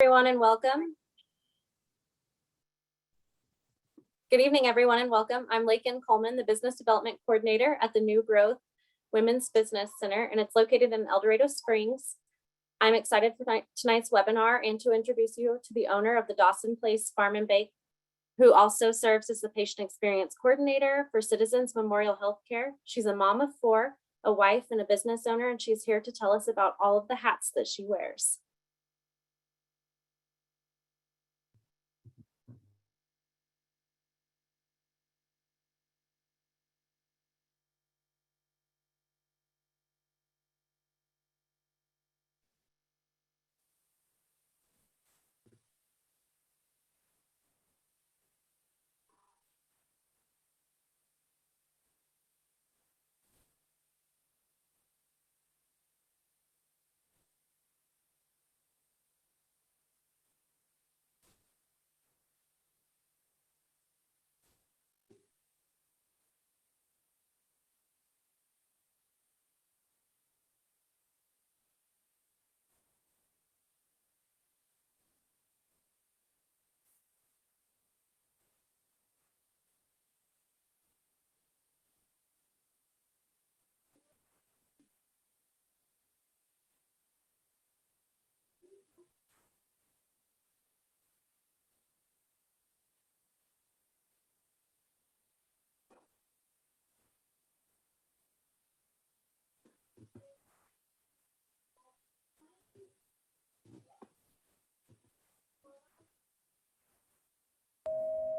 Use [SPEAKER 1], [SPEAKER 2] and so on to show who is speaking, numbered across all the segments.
[SPEAKER 1] Everyone and welcome. Good evening, everyone, and welcome. I'm Lakin Coleman, the Business Development Coordinator at the New Growth Women's Business Center, and it's located in El Dorado Springs. I'm excited for tonight's webinar and to introduce you to the owner of the Dawson Place Farm and Bake, who also serves as the Patient Experience Coordinator for Citizens Memorial Healthcare. She's a mom of 4, a wife, and a business owner, and she's here to tell us about all of the hats that she wears.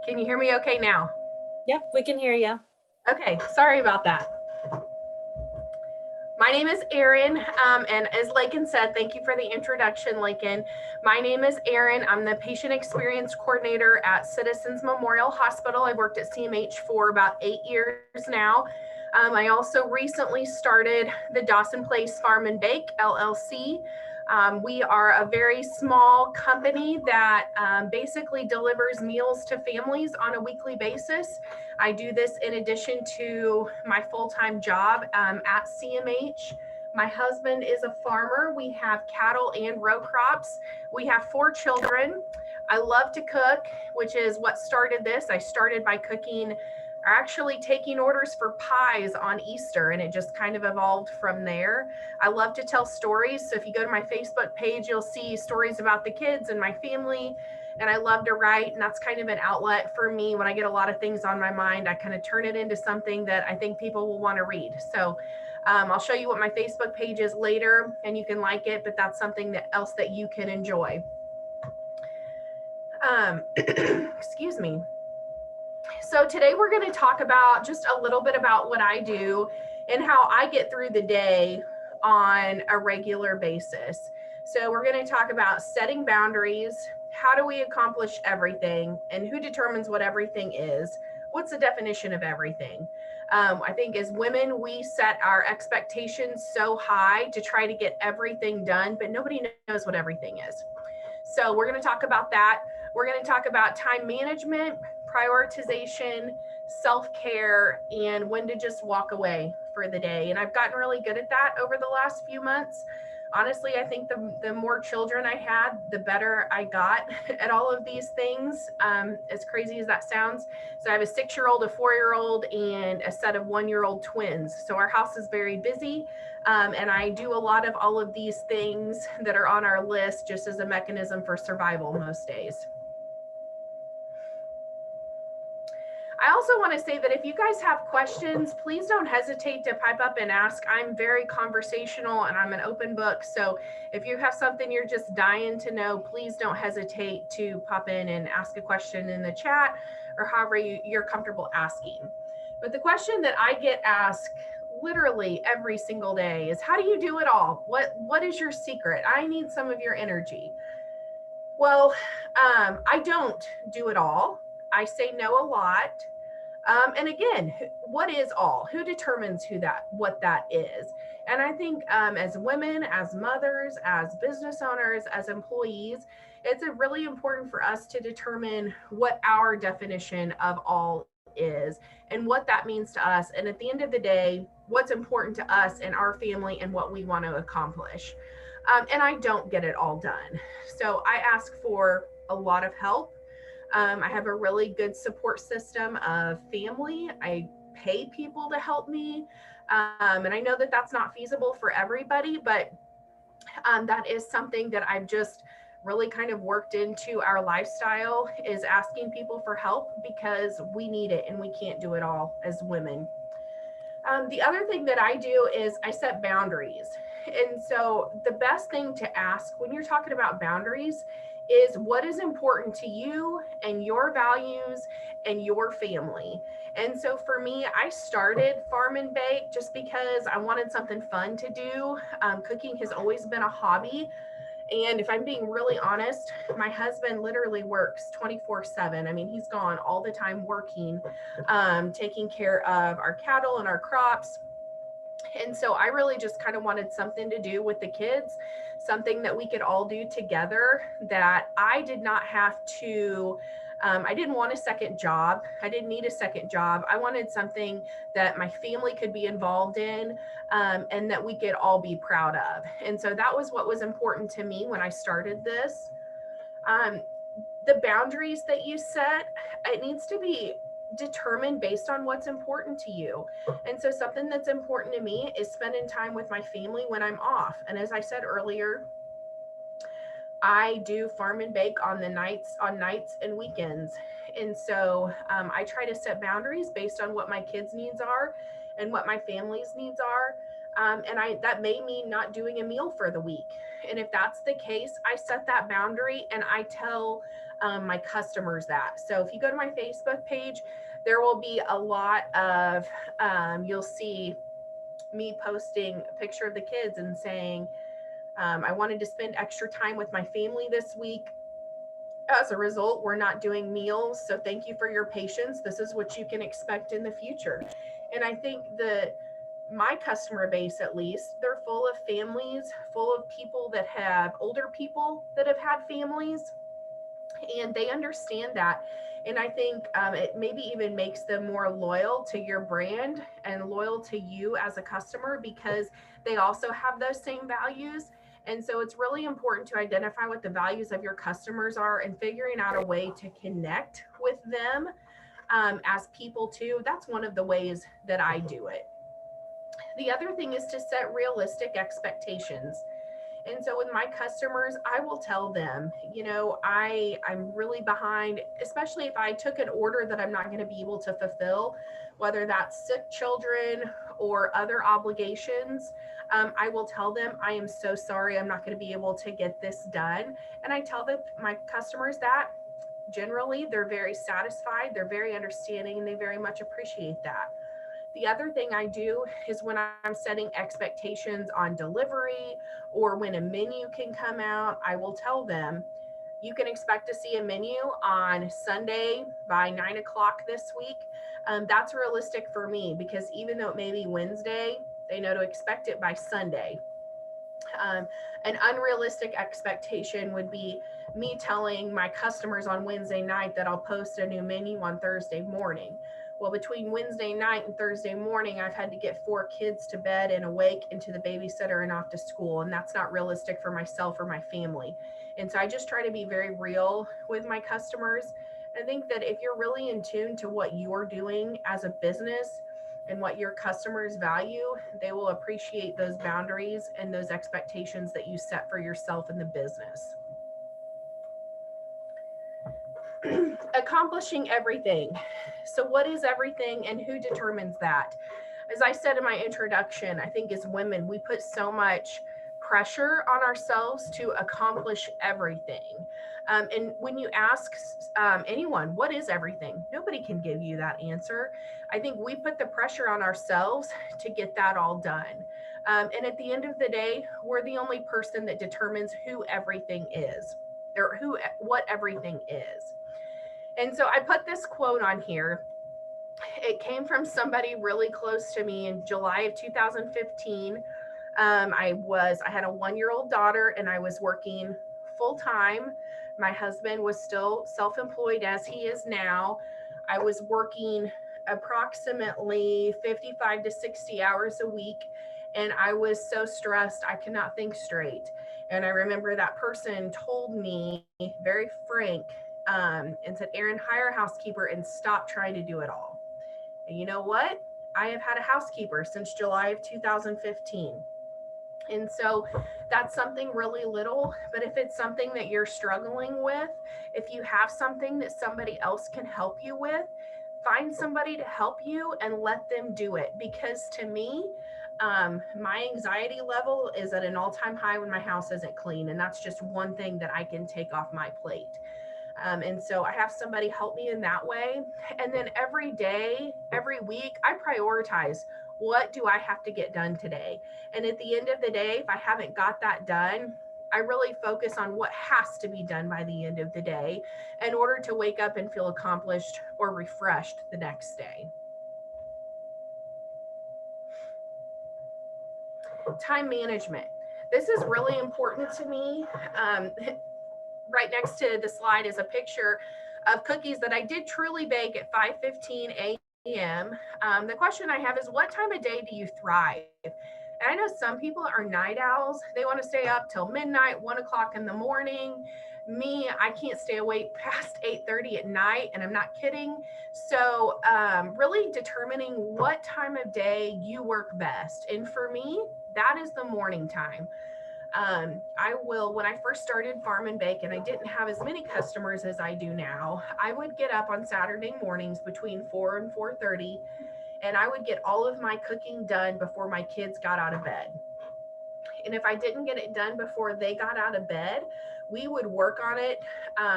[SPEAKER 2] Can you hear me okay now?
[SPEAKER 1] Yep, we can hear you.
[SPEAKER 2] Okay, sorry about that. My name is Erin, and as Lakin said, thank you for the introduction, Lakin. My name is Erin. I'm the Patient Experience Coordinator at Citizens Memorial Hospital. I worked at CMH for about 8 years now. I also recently started the Dawson Place Farm and Bake, LLC. We are a very small company that basically delivers meals to families on a weekly basis. I do this in addition to my full-time job at CMH. My husband is a farmer. We have cattle and row crops. We have 4 children. I love to cook, which is what started this. I started by cooking, or actually taking orders for pies on Easter, and it just kind of evolved from there. I love to tell stories. So if you go to my Facebook page, you'll see stories about the kids and my family. And I love to write, and that's kind of an outlet for me. When I get a lot of things on my mind, I kind of turn it into something that I think people will want to read. So I'll show you what my Facebook page is later, and you can like it, but that's something else that you can enjoy. Excuse me. So today we're going to talk about just a little bit about what I do and how I get through the day on a regular basis. So we're going to talk about setting boundaries. How do we accomplish everything, and who determines what everything is? What's the definition of everything? I think as women, we set our expectations so high to try to get everything done, but nobody knows what everything is. So we're going to talk about that. We're going to talk about time management, prioritization, self-care, and when to just walk away for the day. And I've gotten really good at that over the last few months. Honestly, I think the more children I had, the better I got at all of these things, as crazy as that sounds. So I have a 6-year-old, a 4-year-old, and a set of 1-year-old twins. So our house is very busy. And I do a lot of all of these things that are on our list just as a mechanism for survival most days. I also want to say that if you guys have questions, please don't hesitate to pipe up and ask. I'm very conversational and I'm an open book. So if you have something you're just dying to know, please don't hesitate to pop in and ask a question in the chat or however you're comfortable asking. But the question that I get asked literally every single day is, how do you do it all? What is your secret? I need some of your energy. Well, I don't do it all. I say no a lot. And again, what is all? Who determines what that is? And I think as women, as mothers, as business owners, as employees, it's really important for us to determine what our definition of all is and what that means to us. And at the end of the day, what's important to us and our family and what we want to accomplish. and I don't get it all done. So I ask for a lot of help. I have a really good support system of family. I pay people to help me. And I know that that's not feasible for everybody, but that is something that I've just really kind of worked into our lifestyle, is asking people for help because we need it and we can't do it all as women. The other thing that I do is I set boundaries. And so the best thing to ask when you're talking about boundaries is what is important to you and your values and your family. And so for me, I started Farm and Bake just because I wanted something fun to do. Cooking has always been a hobby. And if I'm being really honest, my husband literally works 24/7. I mean, he's gone all the time working, taking care of our cattle and our crops. And so I really just kind of wanted something to do with the kids, something that we could all do together, that I did not have to. I didn't want a second job. I didn't need a second job. I wanted something that my family could be involved in, and that we could all be proud of. And so that was what was important to me when I started this. Um, the boundaries that you set, it needs to be determined based on what's important to you. And so something that's important to me is spending time with my family when I'm off. And as I said earlier, I do Farm and Bake on nights and weekends. And so I try to set boundaries based on what my kids' needs are and what my family's needs are. And that may mean not doing a meal for the week. And if that's the case, I set that boundary and I tell my customers that. So if you go to my Facebook page, there will be a lot of, you'll see me posting a picture of the kids and saying, I wanted to spend extra time with my family this week. As a result, we're not doing meals. So thank you for your patience. This is what you can expect in the future. And I think that my customer base, at least, they're full of families, full of people that have older people that have had families, and they understand that. And I think it maybe even makes them more loyal to your brand and loyal to you as a customer because they also have those same values. And so it's really important to identify what the values of your customers are and figuring out a way to connect with them as people too. That's one of the ways that I do it. The other thing is to set realistic expectations. And so with my customers, I will tell them, I'm really behind, especially if I took an order that I'm not going to be able to fulfill, whether that's sick children or other obligations. I will tell them, I am so sorry, I'm not going to be able to get this done. And I tell my customers that. Generally, they're very satisfied, they're very understanding, and they very much appreciate that. The other thing I do is when I'm setting expectations on delivery or when a menu can come out, I will tell them, you can expect to see a menu on Sunday by 9 o'clock this week. That's realistic for me because even though it may be Wednesday, they know to expect it by Sunday. An unrealistic expectation would be me telling my customers on Wednesday night that I'll post a new menu on Thursday morning. Well, between Wednesday night and Thursday morning, I've had to get 4 kids to bed and awake and to the babysitter and off to school. And that's not realistic for myself or my family. And so I just try to be very real with my customers. I think that if you're really in tune to what you're doing as a business and what your customers value, they will appreciate those boundaries and those expectations that you set for yourself in the business. Accomplishing everything. So, what is everything and who determines that? As I said in my introduction, I think as women, we put so much pressure on ourselves to accomplish everything. And when you ask anyone, what is everything? Nobody can give you that answer. I think we put the pressure on ourselves to get that all done. And at the end of the day, we're the only person that determines who everything is or what everything is. And so I put this quote on here. It came from somebody really close to me in July of 2015. I had a 1-year-old daughter and I was working full time. My husband was still self-employed as he is now. I was working approximately 55 to 60 hours a week and I was so stressed I could not think straight. And I remember that person told me, very frank, and said, Erin, hire a housekeeper and stop trying to do it all. And you know what? I have had a housekeeper since July of 2015. And so that's something really little, but if it's something that you're struggling with, if you have something that somebody else can help you with, find somebody to help you and let them do it. Because to me, my anxiety level is at an all-time high when my house isn't clean. And that's just one thing that I can take off my plate. And so I have somebody help me in that way. And then every day, every week, I prioritize, what do I have to get done today? And at the end of the day, if I haven't got that done, I really focus on what has to be done by the end of the day in order to wake up and feel accomplished or refreshed the next day. Time management. This is really important to me. Right next to the slide is a picture of cookies that I did truly bake at 5:15 a.m. The question I have is, what time of day do you thrive? And I know some people are night owls. They want to stay up till midnight, 1 o'clock in the morning. Me, I can't stay awake past 8:30 at night, and I'm not kidding. So really determining what time of day you work best. And for me, that is the morning time. I will, when I first started Farm and Bake and I didn't have as many customers as I do now, I would get up on Saturday mornings between 4 and 4:30, and I would get all of my cooking done before my kids got out of bed. And if I didn't get it done before they got out of bed, we would work on it,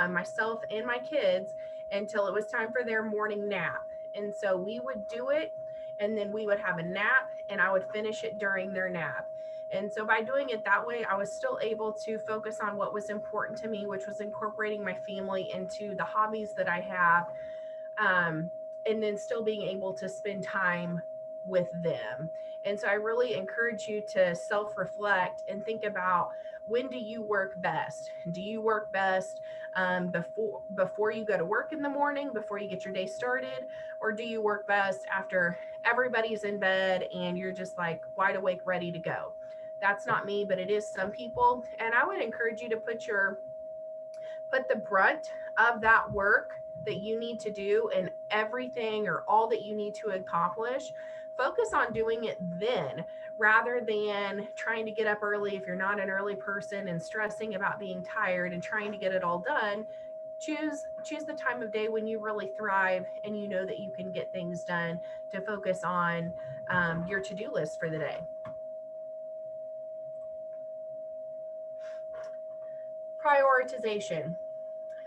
[SPEAKER 2] myself and my kids, until it was time for their morning nap. And so we would do it, and then we would have a nap, and I would finish it during their nap. And so by doing it that way, I was still able to focus on what was important to me, which was incorporating my family into the hobbies that I have, and then still being able to spend time with them. And so I really encourage you to self-reflect and think about, when do you work best? Do you work best before you go to work in the morning, before you get your day started? Or do you work best after everybody's in bed and you're just like wide awake, ready to go? That's not me, but it is some people. And I would encourage you to put the brunt of that work that you need to do and everything or all that you need to accomplish, focus on doing it then, rather than trying to get up early if you're not an early person and stressing about being tired and trying to get it all done. Choose the time of day when you really thrive and you know that you can get things done, to focus on your to-do list for the day. Prioritization.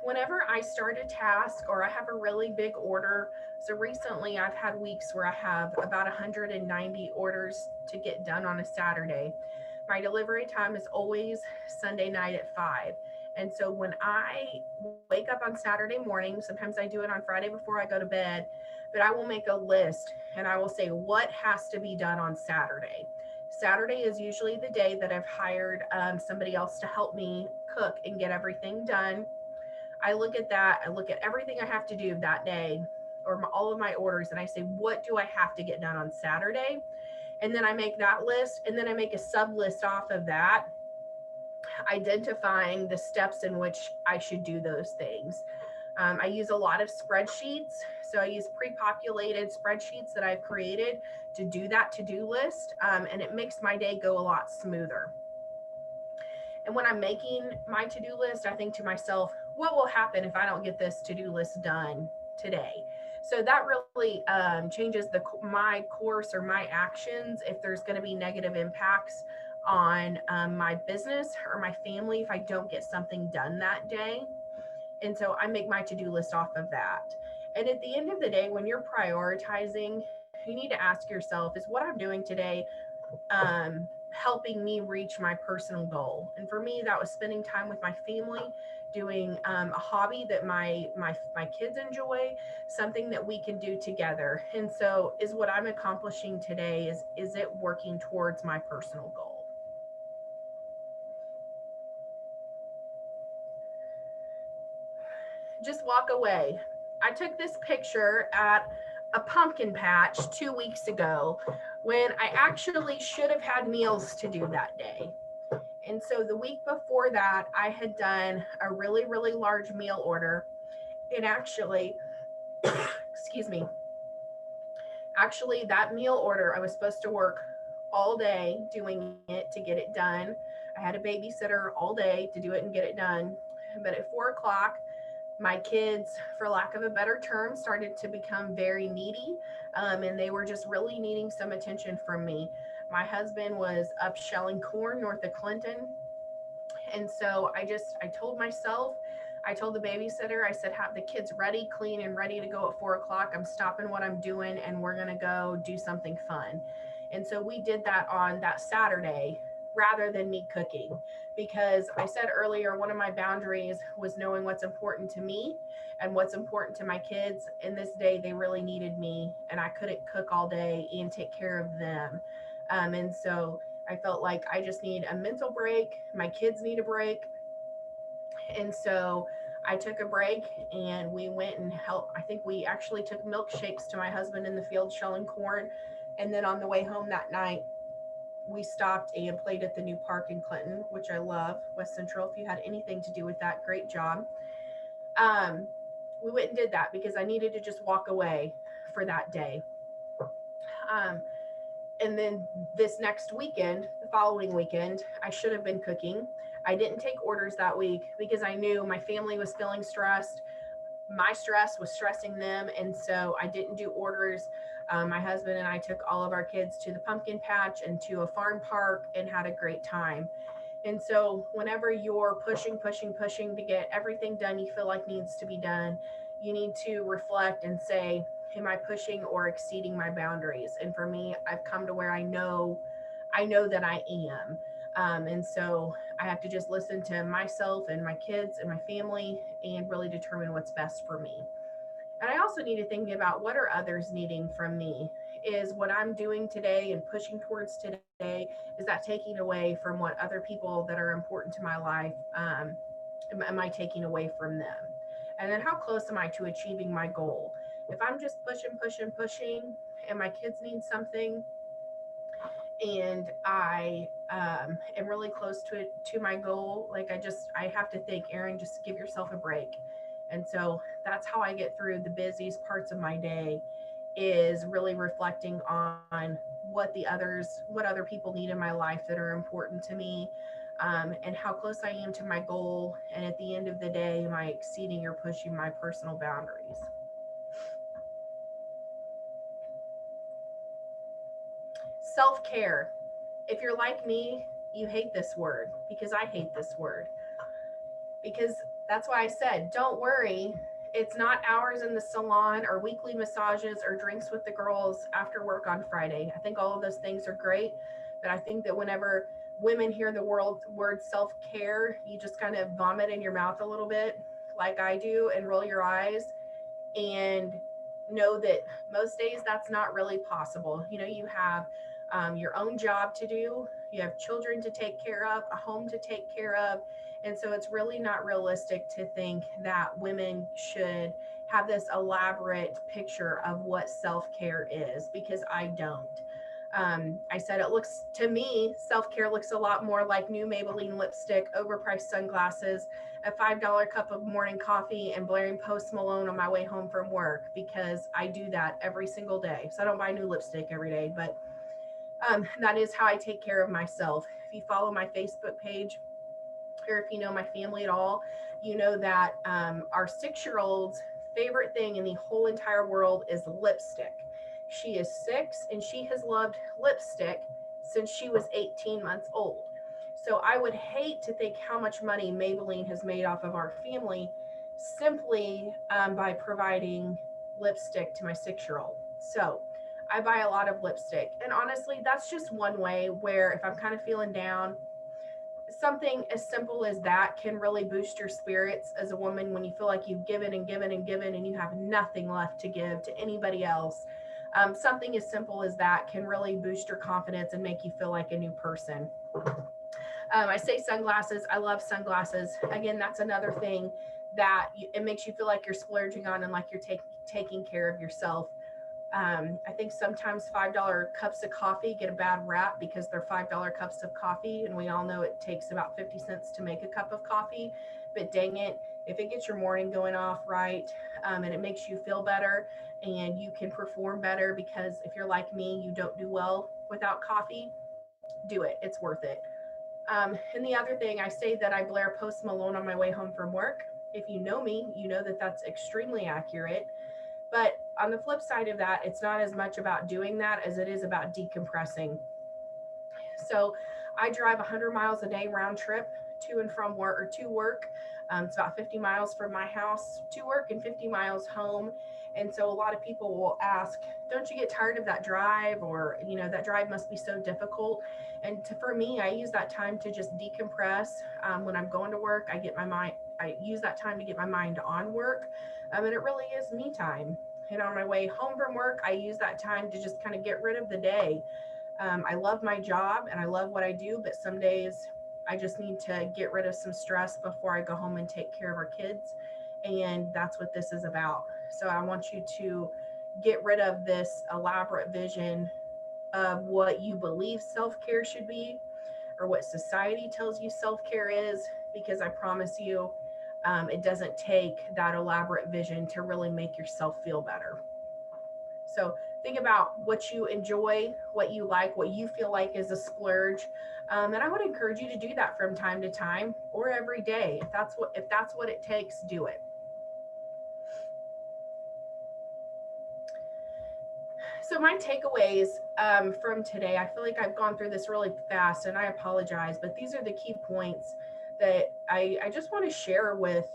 [SPEAKER 2] Whenever I start a task or I have a really big order, so recently I've had weeks where I have about 190 orders to get done on a Saturday. My delivery time is always Sunday night at 5. And so when I wake up on Saturday morning, sometimes I do it on Friday before I go to bed, but I will make a list and I will say what has to be done on Saturday. Saturday is usually the day that I've hired somebody else to help me cook and get everything done. I look at that, I look at everything I have to do that day, or all of my orders, and I say, what do I have to get done on Saturday? And then I make that list, and then I make a sub list off of that, identifying the steps in which I should do those things. I use a lot of spreadsheets. So I use pre-populated spreadsheets that I've created to do that to-do list, and it makes my day go a lot smoother. And when I'm making my to-do list, I think to myself, what will happen if I don't get this to-do list done today? So that really changes my course or my actions if there's going to be negative impacts on my business or my family if I don't get something done that day. And so I make my to-do list off of that. And at the end of the day, when you're prioritizing, you need to ask yourself, is what I'm doing today helping me reach my personal goal? And for me, that was spending time with my family, doing a hobby that my kids enjoy, something that we can do together. And so is what I'm accomplishing today, is it working towards my personal goal? Just walk away. I took this picture at a pumpkin patch 2 weeks ago when I actually should have had meals to do that day. And so the week before that, I had done a really, really large meal order. And actually, excuse me, actually, that meal order, I was supposed to work all day doing it to get it done. I had a babysitter all day to do it and get it done. But at 4 o'clock, my kids, for lack of a better term, started to become very needy, and they were just really needing some attention from me. My husband was up shelling corn north of Clinton, and so I told myself, I told the babysitter, I said, have the kids ready, clean, and ready to go at 4 o'clock. I'm stopping what I'm doing and we're going to go do something fun. And so we did that on that Saturday rather than me cooking, because I said earlier, one of my boundaries was knowing what's important to me and what's important to my kids. And this day, they really needed me, and I couldn't cook all day and take care of them. And so I felt like I just need a mental break. My kids need a break. And so I took a break and we went and helped. I think we actually took milkshakes to my husband in the field shelling corn. And then on the way home that night, we stopped and played at the new park in Clinton, which I love. West Central, if you had anything to do with that, great job. We went and did that because I needed to just walk away for that day. And then this next weekend, the following weekend, I should have been cooking. I didn't take orders that week because I knew my family was feeling stressed. My stress was stressing them. And so I didn't do orders. My husband and I took all of our kids to the pumpkin patch and to a farm park and had a great time. And so whenever you're pushing to get everything done you feel like needs to be done, you need to reflect and say, am I pushing or exceeding my boundaries? And for me, I've come to where I know that I am. And so I have to just listen to myself and my kids and my family and really determine what's best for me. And I also need to think about, what are others needing from me? Is what I'm doing today and pushing towards today, is that taking away from what other people that are important to my life, am I taking away from them? And then how close am I to achieving my goal? If I'm just pushing, and my kids need something, and I am really close to my goal, like I have to think, Erin, just give yourself a break. And so that's how I get through the busiest parts of my day, is really reflecting on what other people need in my life that are important to me, and how close I am to my goal. And at the end of the day, am I exceeding or pushing my personal boundaries? Self-care. If you're like me, you hate this word, because I hate this word. Because that's why I said, don't worry. It's not hours in the salon or weekly massages or drinks with the girls after work on Friday. I think all of those things are great. But I think that whenever women hear the word self-care, you just kind of vomit in your mouth a little bit, like I do, and roll your eyes, and know that most days that's not really possible. You have your own job to do, you have children to take care of, a home to take care of. And so it's really not realistic to think that women should have this elaborate picture of what self-care is, because I don't. I said, it looks to me, self-care looks a lot more like new Maybelline lipstick, overpriced sunglasses, a $5 cup of morning coffee, and blaring Post Malone on my way home from work, because I do that every single day. So I don't buy new lipstick every day, but that is how I take care of myself. If you follow my Facebook page, or if you know my family at all, you know that our 6-year-old's favorite thing in the whole entire world is lipstick. She is 6 and she has loved lipstick since she was 18 months old. So I would hate to think how much money Maybelline has made off of our family, simply by providing lipstick to my 6-year-old. So I buy a lot of lipstick. And honestly, that's just one way where, if I'm kind of feeling down, something as simple as that can really boost your spirits as a woman, when you feel like you've given and given and given and you have nothing left to give to anybody else. Something as simple as that can really boost your confidence and make you feel like a new person. I say sunglasses. I love sunglasses. Again, that's another thing that it makes you feel like you're splurging on and like you're taking care of yourself. I think sometimes $5 cups of coffee get a bad rap because they're $5 cups of coffee, and we all know it takes about 50 cents to make a cup of coffee. But dang it, if it gets your morning going off right, and it makes you feel better and you can perform better, because if you're like me, you don't do well without coffee, do it. It's worth it. And the other thing, I say that I blare Post Malone on my way home from work. If you know me, you know that that's extremely accurate. But on the flip side of that, it's not as much about doing that as it is about decompressing. So I drive 100 miles a day round trip to and from work, or to work. It's about 50 miles from my house to work and 50 miles home. And so a lot of people will ask, don't you get tired of that drive? Or, that drive must be so difficult. And for me, I use that time to just decompress. When I'm going to work, I use that time to get my mind on work. And it really is me time. And on my way home from work, I use that time to just kind of get rid of the day. I love my job and I love what I do, but some days I just need to get rid of some stress before I go home and take care of our kids. And that's what this is about. So I want you to get rid of this elaborate vision of what you believe self-care should be, or what society tells you self-care is, because I promise you, it doesn't take that elaborate vision to really make yourself feel better. So think about what you enjoy, what you like, what you feel like is a splurge. And I would encourage you to do that from time to time or every day. If that's what it takes, do it. So my takeaways from today, I feel like I've gone through this really fast and I apologize, but these are the key points that I just want to share with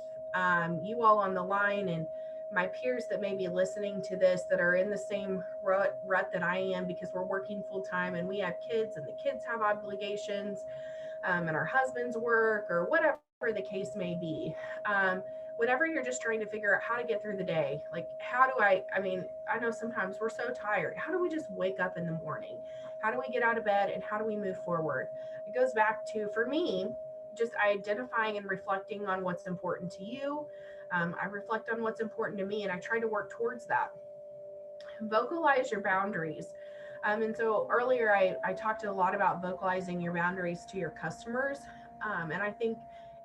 [SPEAKER 2] you all on the line, and my peers that may be listening to this that are in the same rut that I am, because we're working full time and we have kids and the kids have obligations, and our husbands work, or whatever the case may be. Whatever you're just trying to figure out how to get through the day, like how do I know sometimes we're so tired. How do we just wake up in the morning? How do we get out of bed and how do we move forward? It goes back to, for me, just identifying and reflecting on what's important to you. I reflect on what's important to me and I try to work towards that. Vocalize your boundaries. And so earlier I talked a lot about vocalizing your boundaries to your customers. And I think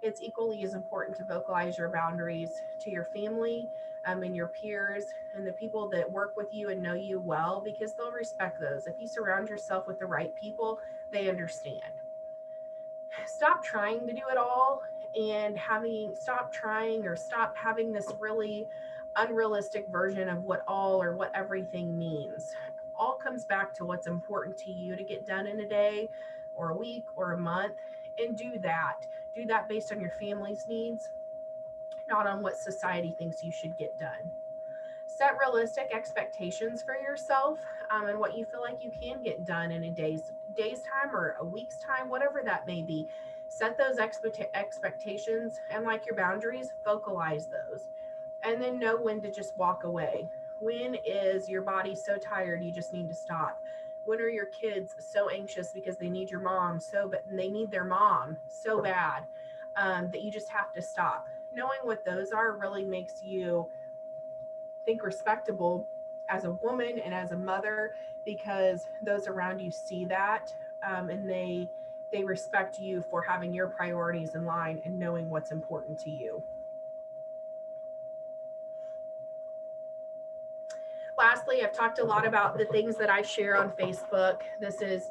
[SPEAKER 2] it's equally as important to vocalize your boundaries to your family, and your peers and the people that work with you and know you well, because they'll respect those. If you surround yourself with the right people, they understand. Stop trying to do it all, and stop trying, or stop having this really unrealistic version of what all or what everything means. All comes back to what's important to you to get done in a day or a week or a month, and do that based on your family's needs, not on what society thinks you should get done. Set realistic expectations for yourself, and what you feel like you can get done in a day's time or a week's time, whatever that may be. Set those expectations, and like your boundaries, vocalize those, and then know when to just walk away. When is your body so tired you just need to stop? When are your kids so anxious because they need your mom they need their mom so bad, that you just have to stop? Knowing what those are really makes you think respectable as a woman and as a mother, because those around you see that, and they respect you for having your priorities in line and knowing what's important to you. Lastly, I've talked a lot about the things that I share on Facebook. This is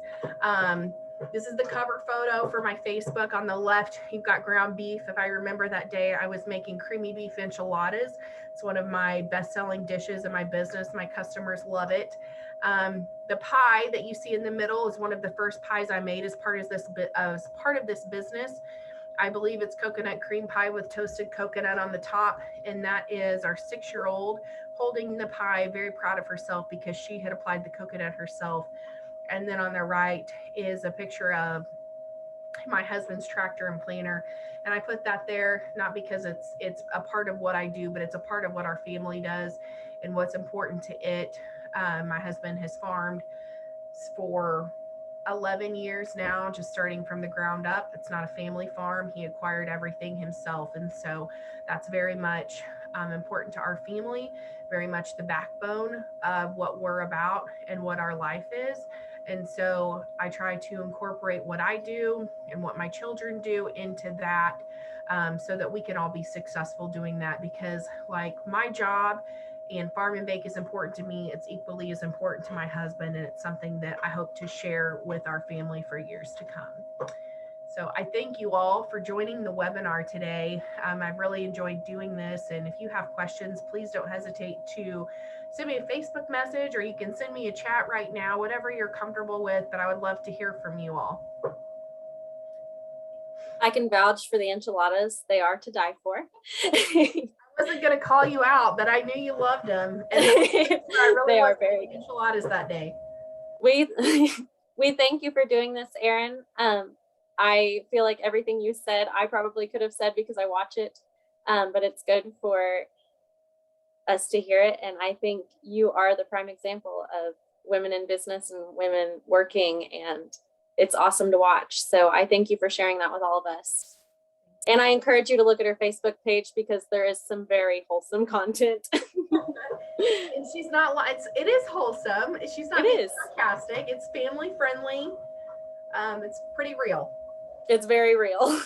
[SPEAKER 2] the cover photo for my Facebook. On the left, you've got ground beef. If I remember that day, I was making creamy beef enchiladas. It's one of my best-selling dishes in my business. My customers love it. The pie that you see in the middle is one of the first pies I made as part of this business. I believe it's coconut cream pie with toasted coconut on the top, and that is our 6-year-old holding the pie, very proud of herself because she had applied the coconut herself. And then on the right is a picture of my husband's tractor and planter. And I put that there not because it's a part of what I do, but it's a part of what our family does and what's important to it. My husband has farmed for 11 years now, just starting from the ground up. It's not a family farm. He acquired everything himself. And so that's very much important to our family, very much the backbone of what we're about and what our life is. And so I try to incorporate what I do and what my children do into that, so that we can all be successful doing that. Because like my job and farm and bake is important to me, it's equally as important to my husband, and it's something that I hope to share with our family for years to come. So I thank you all for joining the webinar today. I've really enjoyed doing this, and if you have questions, please don't hesitate to send me a Facebook message, or you can send me a chat right now, whatever you're comfortable with, but I would love to hear from you all.
[SPEAKER 1] I can vouch for the enchiladas. They are to die for.
[SPEAKER 2] I wasn't going to call you out, but I knew you loved them. And I really
[SPEAKER 1] they are
[SPEAKER 2] loved
[SPEAKER 1] very good.
[SPEAKER 2] Enchiladas that day.
[SPEAKER 1] We thank you for doing this, Erin. I feel like everything you said, I probably could have said because I watch it, but it's good for us to hear it. And I think you are the prime example of women in business and women working, and it's awesome to watch. So I thank you for sharing that with all of us. And I encourage you to look at her Facebook page because there is some very wholesome content.
[SPEAKER 2] And she's not like, it is wholesome. She's not being sarcastic. It's family friendly. It's pretty real.
[SPEAKER 1] It's very real.